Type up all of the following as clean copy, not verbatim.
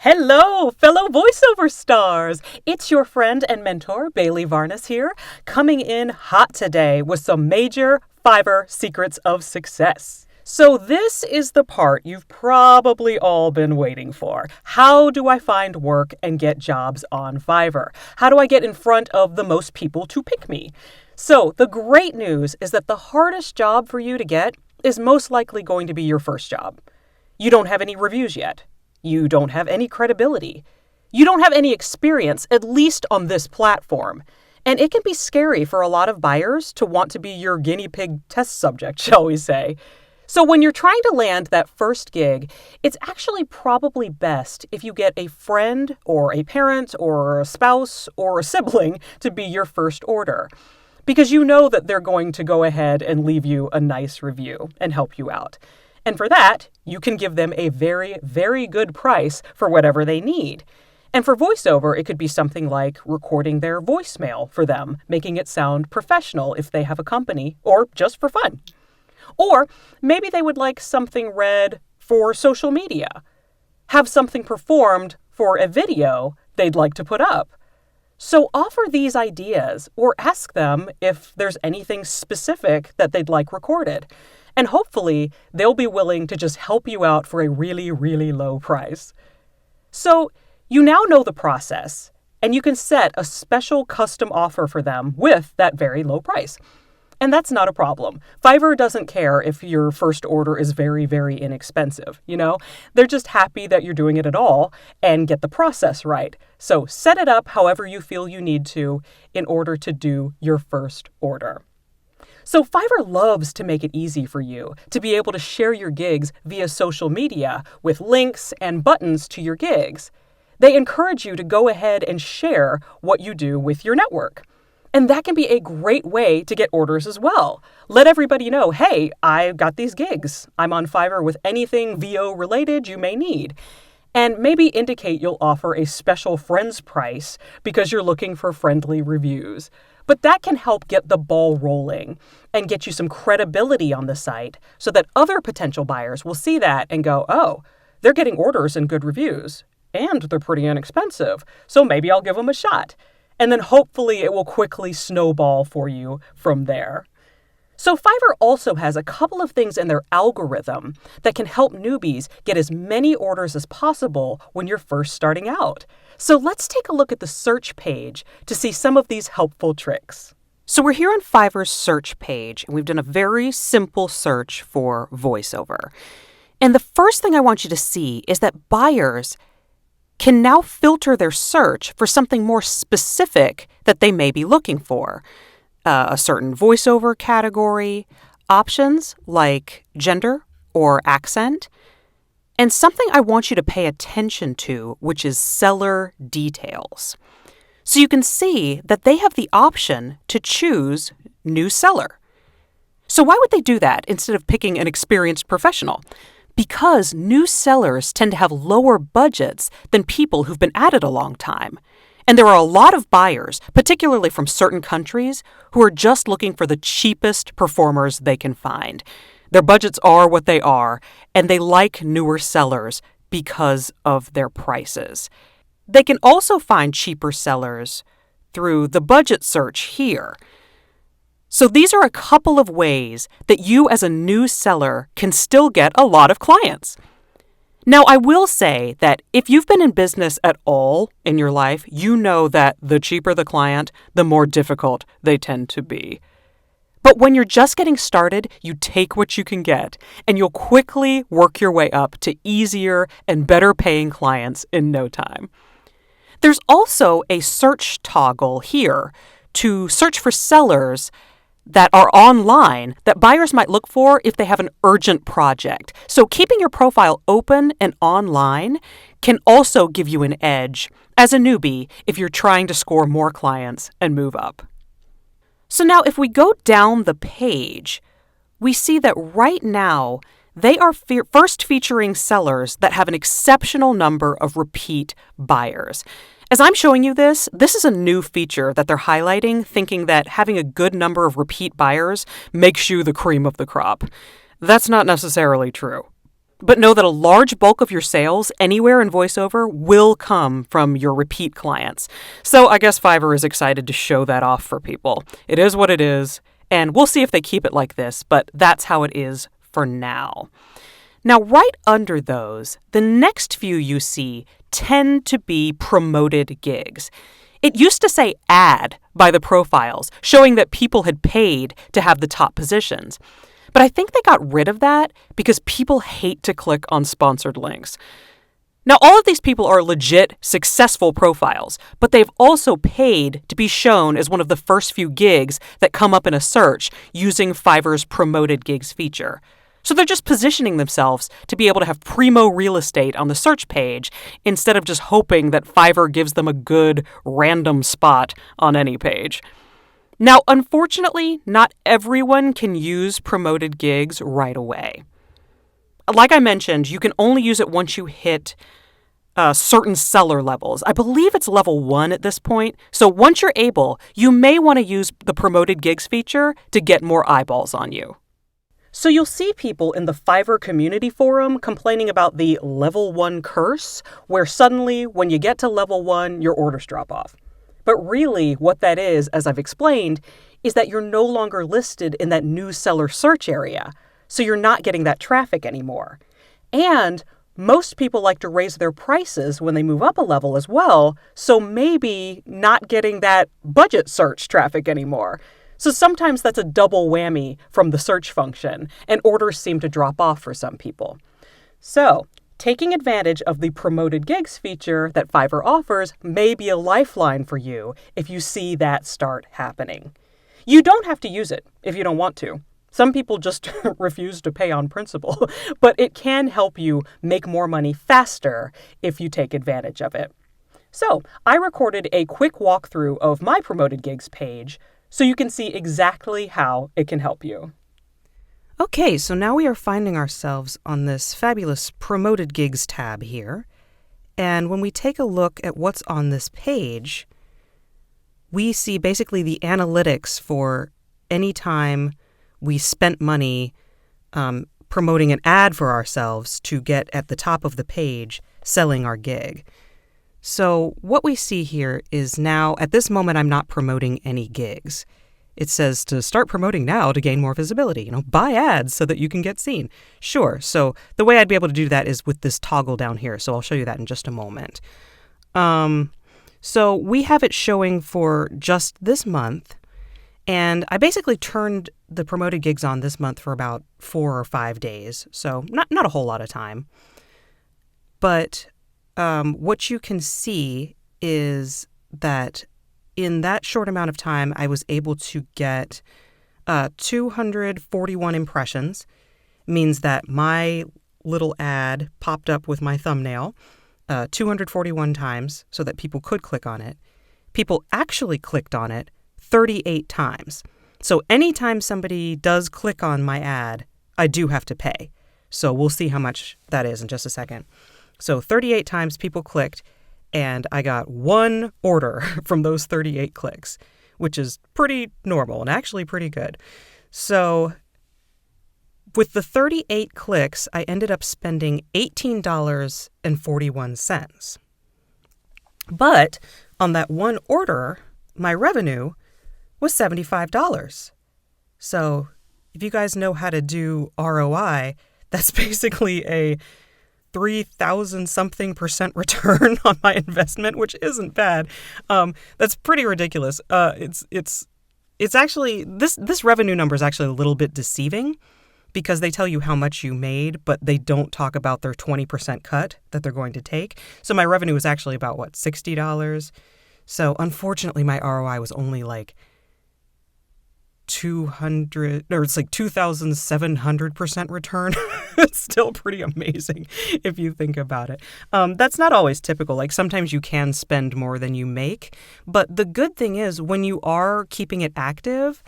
Hello, fellow voiceover stars! It's your friend and mentor, Bailey Varnas here, coming in hot today with some major Fiverr secrets of success. So this is the part you've probably all been waiting for. How do I find work and get jobs on Fiverr? How do I get in front of the most people to pick me? So the great news is that the hardest job for you to get is most likely going to be your first job. You don't have any reviews yet. You don't have any credibility. You don't have any experience, at least on this platform. And it can be scary for a lot of buyers to want to be your guinea pig test subject, shall we say. So when you're trying to land that first gig, it's actually probably best if you get a friend or a parent or a spouse or a sibling to be your first order, because you know that they're going to go ahead and leave you a nice review and help you out. And for that, you can give them a very, very good price for whatever they need. And for voiceover, it could be something like recording their voicemail for them, making it sound professional if they have a company, or just for fun. Or maybe they would like something read for social media, have something performed for a video they'd like to put up. So offer these ideas or ask them if there's anything specific that they'd like recorded. And hopefully, they'll be willing to just help you out for a really, really low price. So you now know the process, and you can set a special custom offer for them with that very low price. And that's not a problem. Fiverr doesn't care if your first order is very, very inexpensive, They're just happy that you're doing it at all and get the process right. So set it up however you feel you need to in order to do your first order. So Fiverr loves to make it easy for you to be able to share your gigs via social media with links and buttons to your gigs. They encourage you to go ahead and share what you do with your network. And that can be a great way to get orders as well. Let everybody know, hey, I got these gigs. I'm on Fiverr with anything VO related you may need. And maybe indicate you'll offer a special friends price because you're looking for friendly reviews. But that can help get the ball rolling and get you some credibility on the site so that other potential buyers will see that and go, oh, they're getting orders and good reviews, and they're pretty inexpensive, so maybe I'll give them a shot. And then hopefully it will quickly snowball for you from there. So Fiverr also has a couple of things in their algorithm that can help newbies get as many orders as possible when you're first starting out. So let's take a look at the search page to see some of these helpful tricks. So we're here on Fiverr's search page, and we've done a very simple search for voiceover. And the first thing I want you to see is that buyers can now filter their search for something more specific that they may be looking for. A certain voiceover category, options like gender or accent, and something I want you to pay attention to, which is seller details. So you can see that they have the option to choose new seller. So why would they do that instead of picking an experienced professional? Because new sellers tend to have lower budgets than people who've been at it a long time. And there are a lot of buyers, particularly from certain countries, who are just looking for the cheapest performers they can find. Their budgets are what they are, and they like newer sellers because of their prices. They can also find cheaper sellers through the budget search here. So these are a couple of ways that you as a new seller can still get a lot of clients. Now, I will say that if you've been in business at all in your life, you know that the cheaper the client, the more difficult they tend to be. But when you're just getting started, you take what you can get, and you'll quickly work your way up to easier and better paying clients in no time. There's also a search toggle here to search for sellers that are online that buyers might look for if they have an urgent project. So keeping your profile open and online can also give you an edge as a newbie if you're trying to score more clients and move up. So now if we go down the page, we see that right now they are first featuring sellers that have an exceptional number of repeat buyers. As I'm showing you this is a new feature that they're highlighting, thinking that having a good number of repeat buyers makes you the cream of the crop. That's not necessarily true. But know that a large bulk of your sales anywhere in VoiceOver will come from your repeat clients. So I guess Fiverr is excited to show that off for people. It is what it is, and we'll see if they keep it like this, but that's how it is for now. Now, right under those, the next few you see tend to be promoted gigs. It used to say ad by the profiles, showing that people had paid to have the top positions. But I think they got rid of that because people hate to click on sponsored links. Now, all of these people are legit, successful profiles, but they've also paid to be shown as one of the first few gigs that come up in a search using Fiverr's promoted gigs feature. So they're just positioning themselves to be able to have primo real estate on the search page instead of just hoping that Fiverr gives them a good random spot on any page. Now, unfortunately, not everyone can use promoted gigs right away. Like I mentioned, you can only use it once you hit certain seller levels. I believe it's level 1 at this point. So once you're able, you may want to use the promoted gigs feature to get more eyeballs on you. So you'll see people in the Fiverr community forum complaining about the level 1 curse, where suddenly when you get to level 1, your orders drop off. But really what that is, as I've explained, is that you're no longer listed in that new seller search area. So you're not getting that traffic anymore. And most people like to raise their prices when they move up a level as well, so maybe not getting that budget search traffic anymore. So sometimes that's a double whammy from the search function, and orders seem to drop off for some people. So taking advantage of the promoted gigs feature that Fiverr offers may be a lifeline for you if you see that start happening. You don't have to use it if you don't want to. Some people just refuse to pay on principle, but it can help you make more money faster if you take advantage of it. So I recorded a quick walkthrough of my promoted gigs page so you can see exactly how it can help you. Okay, so now we are finding ourselves on this fabulous promoted gigs tab here. And when we take a look at what's on this page, we see basically the analytics for any time we spent money promoting an ad for ourselves to get at the top of the page selling our gig. So what we see here is now, at this moment, I'm not promoting any gigs. It says to start promoting now to gain more visibility. Buy ads so that you can get seen. Sure. So the way I'd be able to do that is with this toggle down here. So I'll show you that in just a moment. So we have it showing for just this month. And I basically turned the promoted gigs on this month for about 4 or 5 days. So not a whole lot of time. But what you can see is that in that short amount of time, I was able to get 241 impressions. Means that my little ad popped up with my thumbnail 241 times so that people could click on it. People actually clicked on it 38 times. So anytime somebody does click on my ad, I do have to pay. So we'll see how much that is in just a second. So 38 times people clicked, and I got 1 order from those 38 clicks, which is pretty normal and actually pretty good. So with the 38 clicks, I ended up spending $18.41. But on that 1 order, my revenue was $75. So if you guys know how to do ROI, that's basically a 3,000-something% return on my investment, which isn't bad. That's pretty ridiculous. It's actually this revenue number is actually a little bit deceiving because they tell you how much you made, but they don't talk about their 20% cut that they're going to take. So my revenue was actually about $60. So unfortunately, my ROI was only like 2,700% return. It's still pretty amazing if you think about it. That's not always typical. Like sometimes you can spend more than you make. But the good thing is when you are keeping it active,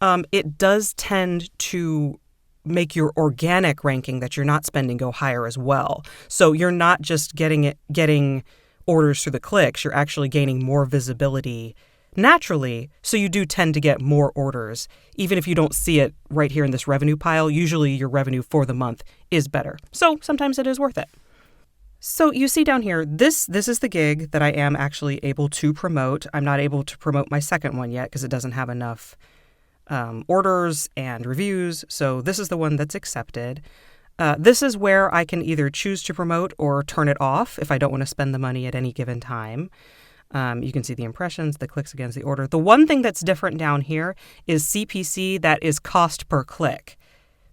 it does tend to make your organic ranking that you're not spending go higher as well. So you're not just getting orders through the clicks. You're actually gaining more visibility naturally, so you do tend to get more orders. Even if you don't see it right here in this revenue pile, usually your revenue for the month is better. So sometimes it is worth it. So you see down here, this is the gig that I am actually able to promote. I'm not able to promote my second one yet because it doesn't have enough orders and reviews. So this is the one that's accepted. This is where I can either choose to promote or turn it off if I don't want to spend the money at any given time. You can see the impressions, the clicks against the order. The one thing that's different down here is CPC, that is cost per click.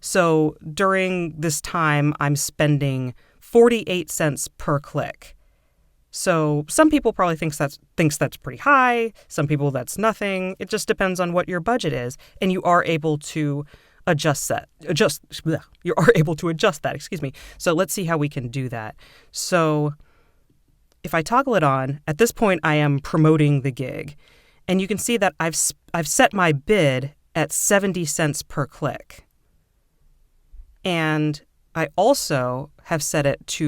So during this time, I'm spending 48 cents per click. So some people probably thinks that's pretty high. Some people that's nothing. It just depends on what your budget is, and you are able to adjust that. Excuse me. So let's see how we can do that. So if I toggle it on, at this point I am promoting the gig, and you can see that I've set my bid at 70 cents per click. And I also have set it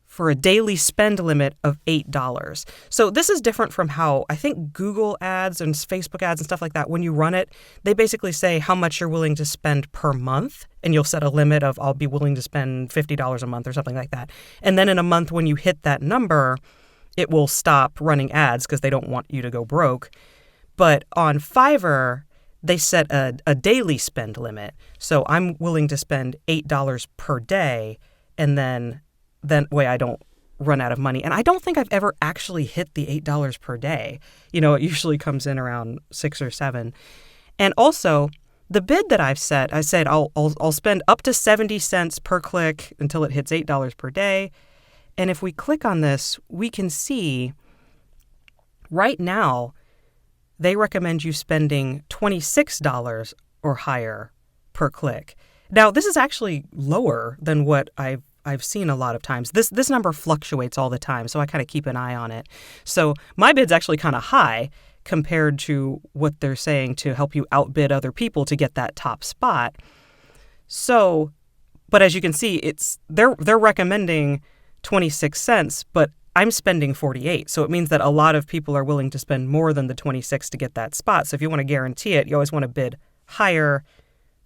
for a daily spend limit of $8. So this is different from how I think Google ads and Facebook ads and stuff like that, when you run it, they basically say how much you're willing to spend per month, and you'll set a limit of I'll be willing to spend $50 a month or something like that. And then in a month when you hit that number, it will stop running ads because they don't want you to go broke. But on Fiverr, they set a daily spend limit. So I'm willing to spend $8 per day, and then way I don't run out of money. And I don't think I've ever actually hit the $8 per day. You know, it usually comes in around 6 or 7. And also, the bid that I've set, I said I'll spend up to 70 cents per click until it hits $8 per day. And if we click on this, we can see right now they recommend you spending $26 or higher per click. Now, this is actually lower than what I've seen a lot of times. This number fluctuates all the time, so I kind of keep an eye on it. So my bid's actually kind of high compared to what they're saying to help you outbid other people to get that top spot. So, but as you can see, they're recommending 26 cents, but I'm spending 48. So it means that a lot of people are willing to spend more than the 26 to get that spot. So if you want to guarantee it, you always want to bid higher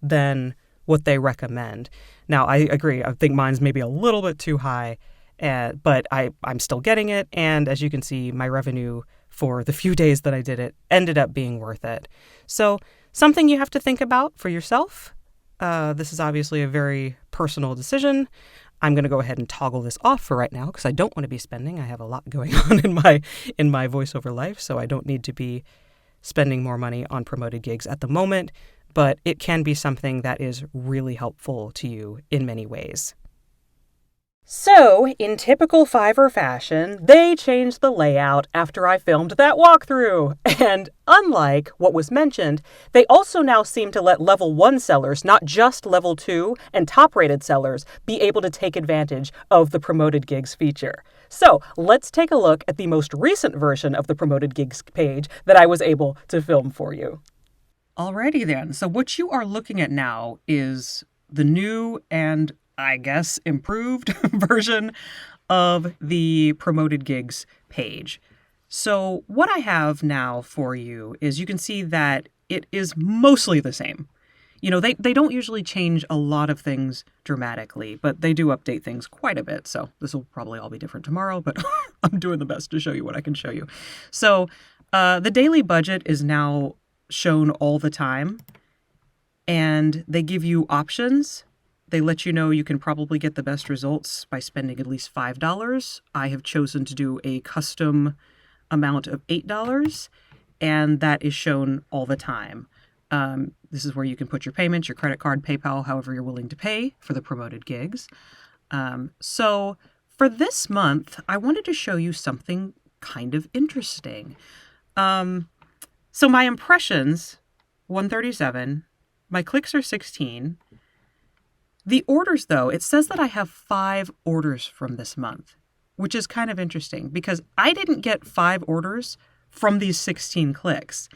than what they recommend. Now, I agree. I think mine's maybe a little bit too high, but I'm still getting it. And as you can see, my revenue for the few days that I did it ended up being worth it. So something you have to think about for yourself. This is obviously a very personal decision. I'm going to go ahead and toggle this off for right now because I don't want to be spending. I have a lot going on in my voiceover life, so I don't need to be spending more money on promoted gigs at the moment. But it can be something that is really helpful to you in many ways. So, in typical Fiverr fashion, they changed the layout after I filmed that walkthrough. And unlike what was mentioned, they also now seem to let level 1 sellers, not just level 2 and top-rated sellers, be able to take advantage of the promoted gigs feature. So, let's take a look at the most recent version of the promoted gigs page that I was able to film for you. Alrighty then, so what you are looking at now is the new and, I guess, improved version of the promoted gigs page. So what I have now for you is you can see that it is mostly the same. You know, they don't usually change a lot of things dramatically, but they do update things quite a bit. So this will probably all be different tomorrow, but I'm doing the best to show you what I can show you. So the daily budget is now shown all the time, and they give you options. They let you know you can probably get the best results by spending at least $5. I have chosen to do a custom amount of $8, and that is shown all the time. This is where you can put your payments, your credit card, PayPal, however you're willing to pay for the promoted gigs. So for this month, I wanted to show you something kind of interesting. So my impressions, 137, my clicks are 16. The orders, though, it says that I have 5 orders from this month, which is kind of interesting because I didn't get 5 orders from these 16 clicks.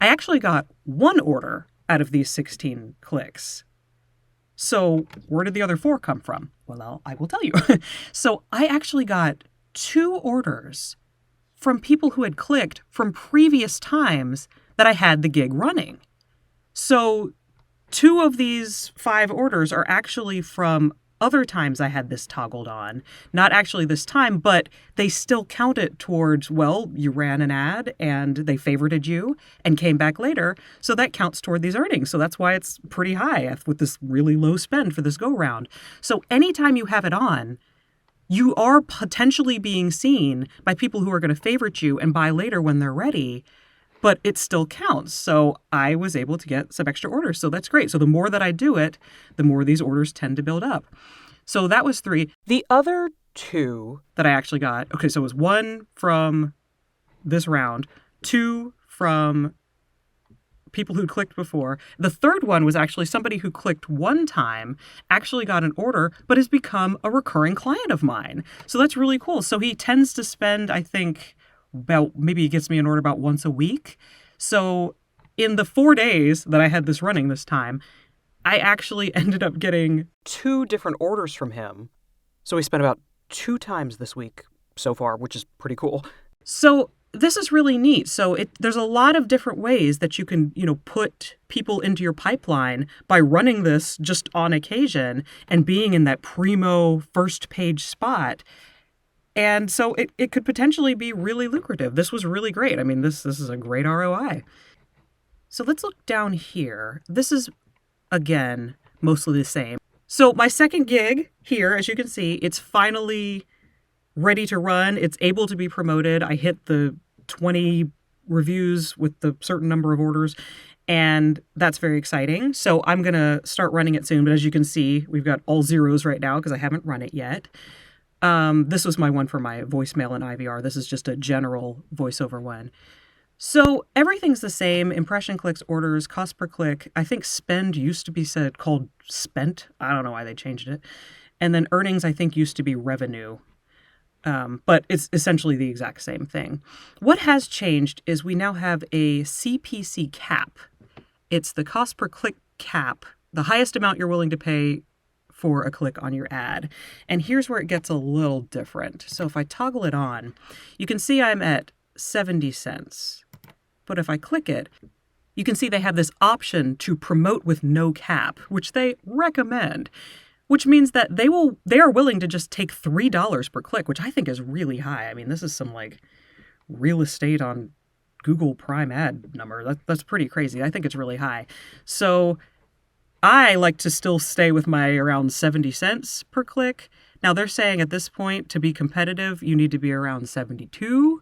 I actually got 1 order out of these 16 clicks. So where did the other 4 come from? Well, I will tell you. So I actually got 2 orders from people who had clicked from previous times that I had the gig running. So 2 of these 5 orders are actually from other times I had this toggled on. Not actually this time, but they still count it towards, well, you ran an ad and they favorited you and came back later. So that counts toward these earnings. So that's why it's pretty high with this really low spend for this go round. So anytime you have it on, you are potentially being seen by people who are going to favorite you and buy later when they're ready. But it still counts. So I was able to get some extra orders. So that's great. So the more that I do it, the more these orders tend to build up. So that was 3. The other 2 that I actually got, okay, so it was 1 from this round, 2 from people who clicked before. The third one was actually somebody who clicked one time, actually got an order, but has become a recurring client of mine. So that's really cool. So he tends to spend, I think, maybe he gets me an order about once a week. So in the 4 days that I had this running this time, I actually ended up getting 2 different orders from him. So we spent about 2 times this week so far, which is pretty cool. So this is really neat. So there's a lot of different ways that you can, put people into your pipeline by running this just on occasion and being in that primo first page spot. And so it could potentially be really lucrative. This was really great. I mean, this is a great ROI. So let's look down here. This is, again, mostly the same. So my second gig here, as you can see, it's finally ready to run. It's able to be promoted. I hit the 20 reviews with the certain number of orders, and that's very exciting. So I'm going to start running it soon. But as you can see, we've got all zeros right now because I haven't run it yet. This was my one for my voicemail and IVR. This is just a general voiceover one. So everything's the same. Impression clicks, orders, cost per click. I think spend used to be called spent. I don't know why they changed it. And then earnings, I think, used to be revenue. But it's essentially the exact same thing. What has changed is we now have a CPC cap. It's the cost per click cap, the highest amount you're willing to pay for a click on your ad. And here's where it gets a little different. So if I toggle it on, you can see I'm at 70 cents. But if I click it, you can see they have this option to promote with no cap, which they recommend, which means that they are willing to just take $3 per click, which I think is really high. I mean, this is some real estate on Google Prime ad number. That's pretty crazy. I think it's really high. So I like to still stay with my around 70 cents per click. Now they're saying at this point, to be competitive, you need to be around 72.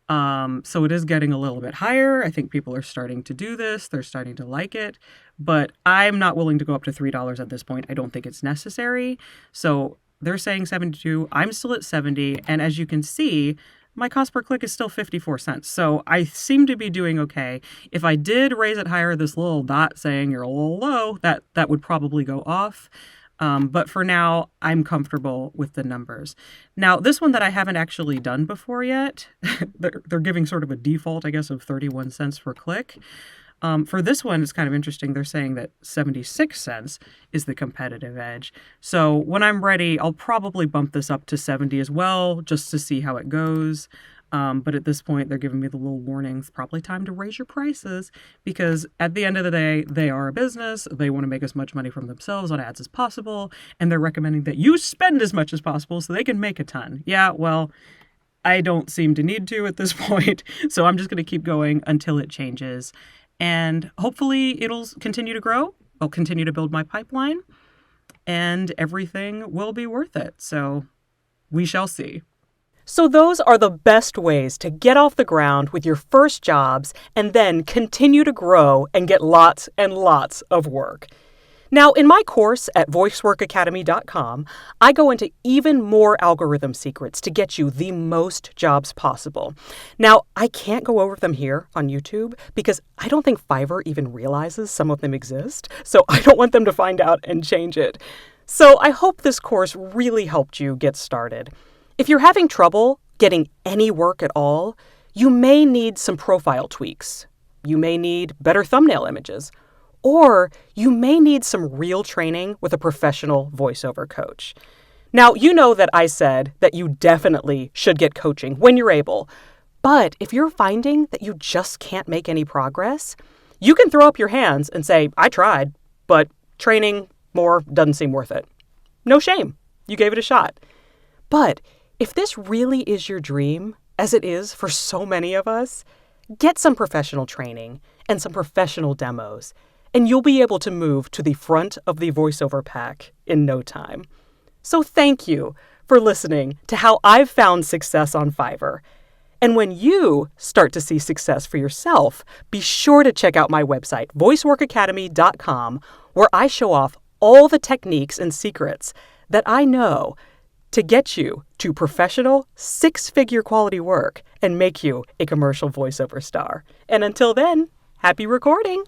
So it is getting a little bit higher. I think people are starting to do this. They're starting to like it. But I'm not willing to go up to $3 at this point. I don't think it's necessary. So they're saying 72. I'm still at 70. And as you can see, my cost per click is still 54 cents. So I seem to be doing okay. If I did raise it higher, this little dot saying you're a little low, that would probably go off. But for now, I'm comfortable with the numbers. Now, this one that I haven't actually done before yet, they're giving sort of a default, I guess, of 31 cents per click. For this one, it's kind of interesting. They're saying that 76 cents is the competitive edge. So when I'm ready, I'll probably bump this up to 70 as well, just to see how it goes. But at this point, they're giving me the little warnings. Probably time to raise your prices because at the end of the day, they are a business. They want to make as much money from themselves on ads as possible. And they're recommending that you spend as much as possible so they can make a ton. Yeah, well, I don't seem to need to at this point. So I'm just going to keep going until it changes. And hopefully it'll continue to grow. I'll continue to build my pipeline and everything will be worth it. So we shall see. So those are the best ways to get off the ground with your first jobs and then continue to grow and get lots and lots of work. Now, in my course at voiceworkacademy.com, I go into even more algorithm secrets to get you the most jobs possible. Now, I can't go over them here on YouTube because I don't think Fiverr even realizes some of them exist, so I don't want them to find out and change it. So I hope this course really helped you get started. If you're having trouble getting any work at all, you may need some profile tweaks. You may need better thumbnail images. Or you may need some real training with a professional voiceover coach. Now, you know that I said that you definitely should get coaching when you're able. But if you're finding that you just can't make any progress, you can throw up your hands and say, I tried, but training more doesn't seem worth it. No shame. You gave it a shot. But if this really is your dream, as it is for so many of us, get some professional training and some professional demos, and you'll be able to move to the front of the voiceover pack in no time. So thank you for listening to how I've found success on Fiverr. And when you start to see success for yourself, be sure to check out my website, voiceworkacademy.com, where I show off all the techniques and secrets that I know to get you to professional, six-figure quality work and make you a commercial voiceover star. And until then, happy recording!